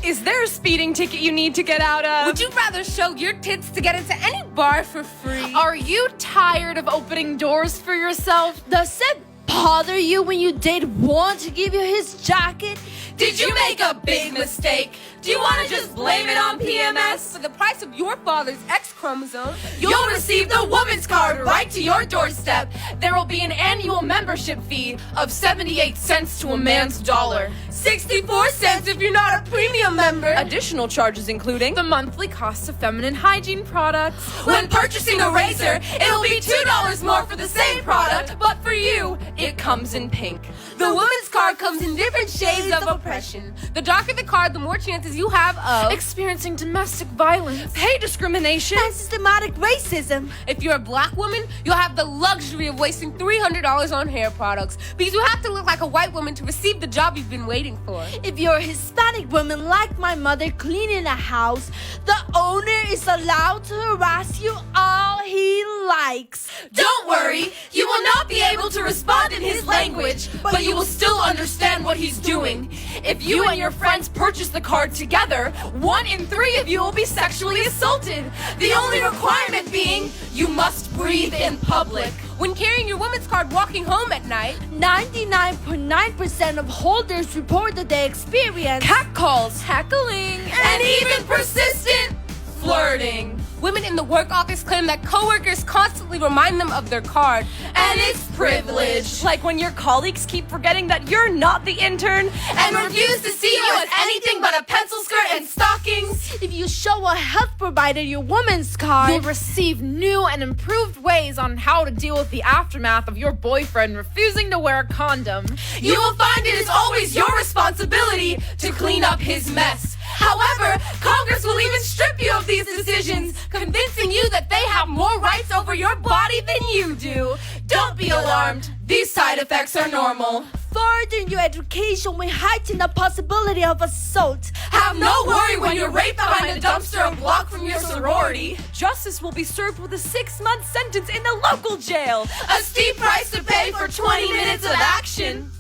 Is there a speeding ticket you need to get out of? Would you rather show your tits to get into any bar for free? Are you tired of opening doors for yourself? Does it bother you when your date want to give you his jacket? Did you make a big mistake? Do you want to just blame it on PMS? For the price of your father's X chromosome, you'll receive the woman's card right to your doorstep. There will be an annual membership fee of 78 cents to a man's dollar. 64 cents if you're not a premium member. Additional charges including the monthly cost of feminine hygiene products. When purchasing a razor, it'll be $2 more for the same product, But for you, it comes in pink. the woman's card comes in different shades of oppression. The darker the card, the more chances you have of Experiencing domestic violence, pay discrimination, And systematic racism. If you're a black woman, you'll have the luxury of wasting $300 on hair products because you have to look like a white woman to receive the job you've been waiting for. If you're a Hispanic woman like my mother cleaning a house, the owner is allowed to harass you all he likes. Don't worry, you will not be able to respond in his language, but you will still understand what he's doing. If you and your friends purchase the card together, 1 in 3 of you will be sexually assaulted. The only requirement being, you must breathe in public. When carrying your woman's card walking home at night, 99.9% of holders report that they experience Catcalls, heckling, and even persistent flirting. Women in the work office claim that coworkers constantly remind them of their card, and it's privilege. like when your colleagues keep forgetting that you're not the intern And refuse to see you as anything but a pencil skirt and stockings. if you show a health provider your woman's card. You'll receive new and improved ways on how to deal with the aftermath of your boyfriend refusing to wear a condom. You will find it is always your responsibility to clean up his mess. However, Congress will even strip you of these decisions, convincing you that they have more rights over your body than you do. Don't be alarmed. These side effects are normal. Furthering your education will heighten the possibility of assault. Have no worry when you're raped behind a dumpster a block from your sorority. Justice will be served with a 6-month sentence in the local jail. A steep price to pay for 20 minutes of action.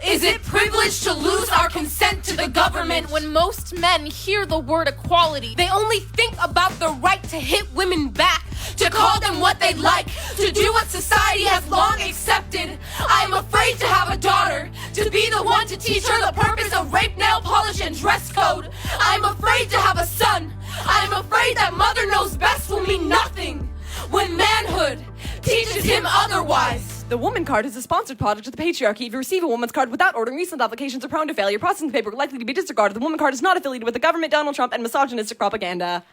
Is it privilege to lose our consent to the government? When most men hear the word equality, They only think about the right to hit women back, to call them what they'd like, to do what society has long accepted. I am afraid to have a daughter, to be the one to teach her the purpose of rape, nail polish, and dress code. I am afraid to have a son. I am afraid that mother knows best will mean nothing when manhood teaches him otherwise. The Woman Card is a sponsored product of the patriarchy. If you receive a woman's card without ordering, recent applications are prone to failure. Processing the paper are likely to be disregarded. The Woman Card is not affiliated with the government, Donald Trump, and misogynistic propaganda.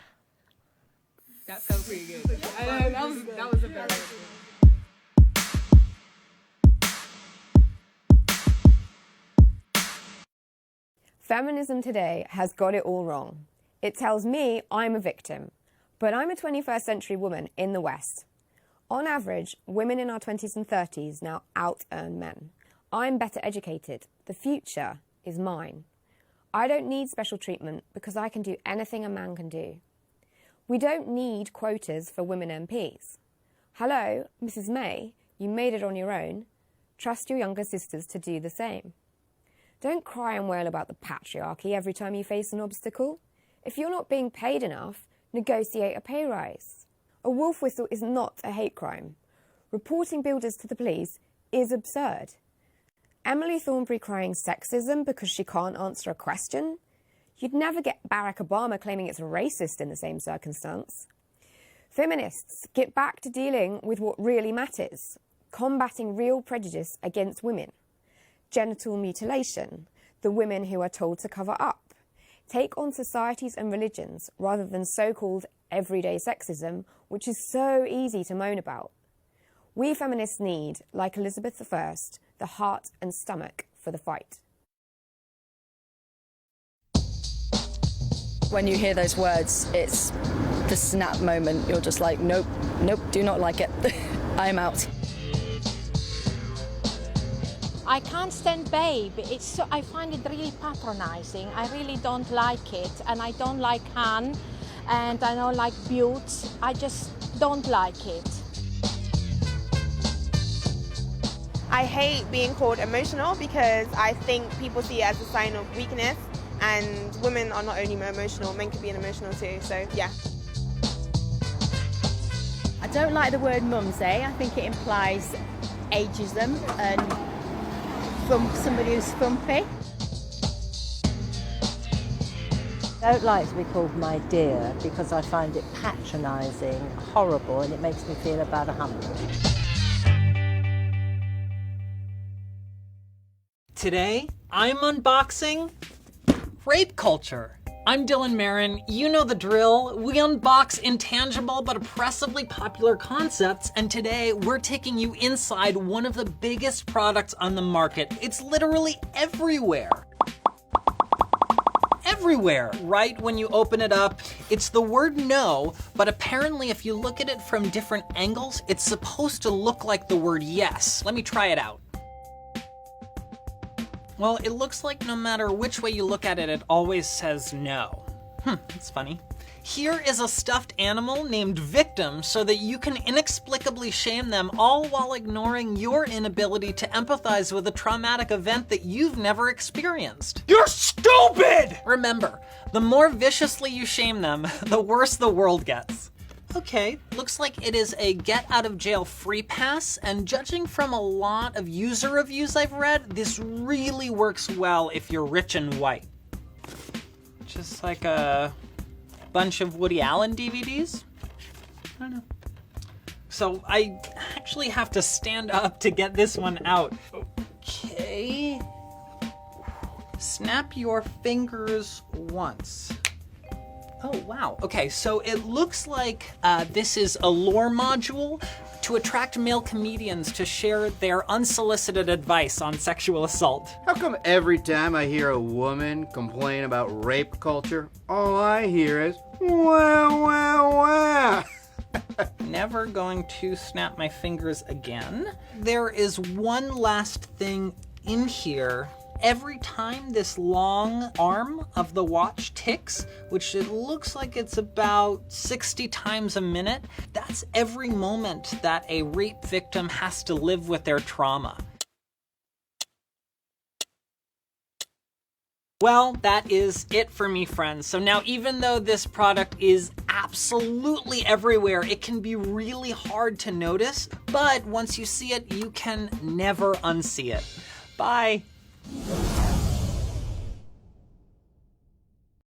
That sounds pretty good. That was a very good. Feminism today has got it all wrong. It tells me I'm a victim, but I'm a 21st century woman in the West. On average, women in our 20s and 30s now out-earn men. I'm better educated. The future is mine. I don't need special treatment because I can do anything a man can do. We don't need quotas for women MPs. Hello, Mrs. May, you made it on your own. Trust your younger sisters to do the same. Don't cry and wail about the patriarchy every time you face an obstacle. If you're not being paid enough, negotiate a pay rise. A wolf whistle is not a hate crime. Reporting builders to the police is absurd. Emily Thornberry crying sexism because she can't answer a question? You'd never get Barack Obama claiming it's racist in the same circumstance. Feminists, get back to dealing with what really matters, combating real prejudice against women. Genital mutilation, the women who are told to cover up. Take on societies and religions rather than so-called everyday sexism, which is so easy to moan about. We feminists need, like Elizabeth I, the heart and stomach for the fight. When you hear those words, it's the snap moment. You're just like, nope, do not like it. I'm out. I can't stand babe. I find it really patronizing. I really don't like it, and I don't like Han, and I don't like Butte. I just don't like it. I hate being called emotional because I think people see it as a sign of weakness, And women are not only emotional, men can be emotional too, so yeah. I don't like the word mumsy. I think it implies ageism and from somebody who's frumpy. I don't like to be called my dear because I find it patronising, horrible, and it makes me feel about 100. Today, I'm unboxing rape culture. I'm Dylan Marin. You know the drill. We unbox intangible but oppressively popular concepts, and today we're taking you inside one of the biggest products on the market. It's literally everywhere. Everywhere, right when you open it up. It's the word no, but apparently if you look at it from different angles, it's supposed to look like the word yes. Let me try it out. Well, it looks like no matter which way you look at it, it always says no. That's funny. Here is a stuffed animal named Victim so that you can inexplicably shame them, all while ignoring your inability to empathize with a traumatic event that you've never experienced. You're stupid! Remember, the more viciously you shame them, the worse the world gets. Okay, looks like it is a get out of jail free pass, and judging from a lot of user reviews I've read, this really works well if you're rich and white. Just like a bunch of Woody Allen DVDs? I don't know. So I actually have to stand up to get this one out. Okay. Snap your fingers once. Oh, wow. Okay, so it looks like this is a lore module to attract male comedians to share their unsolicited advice on sexual assault. How come every time I hear a woman complain about rape culture, all I hear is, wah, wah, wah? Never going to snap my fingers again. There is one last thing in here. Every time this long arm of the watch ticks, which it looks like it's about 60 times a minute, that's every moment that a rape victim has to live with their trauma. Well, that is it for me, friends. So now, even though this product is absolutely everywhere, it can be really hard to notice, but once you see it, you can never unsee it. Bye.